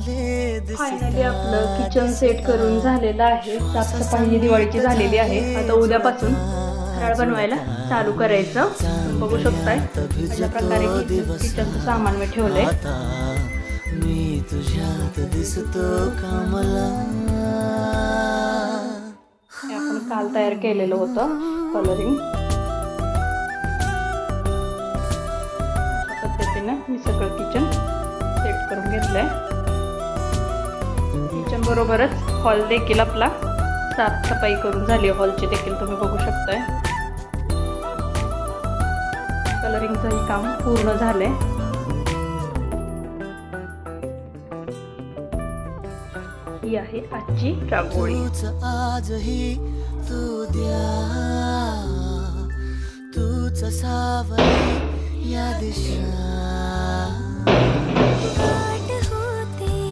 Finally आपलं kitchen set करून झालेलं आहे. साफसफाई दिवाळीची झालेली आहे. आता उद्यापासून फराळ बनवायला चालू करायचं. बघू शकताय अशा प्रकारे किचनचं सामान मी ठेवलंय. मी तुझ्यात दिसतो कमला. हे आपण काल तयार केलेलं होतं कलरिंग. अशा पद्धतीने मी सगळं किचन सेट करून घेतलंय. किचन बरोबरच हॉल देखील आपला साफसफाई करून झाली. हॉलची देखील तुम्ही बघू शकताय. कलरिंगचंही काम पूर्ण झालंय. ही आहे आजची रांगोळी. आजही तू द्या तूच सावली या दिशा.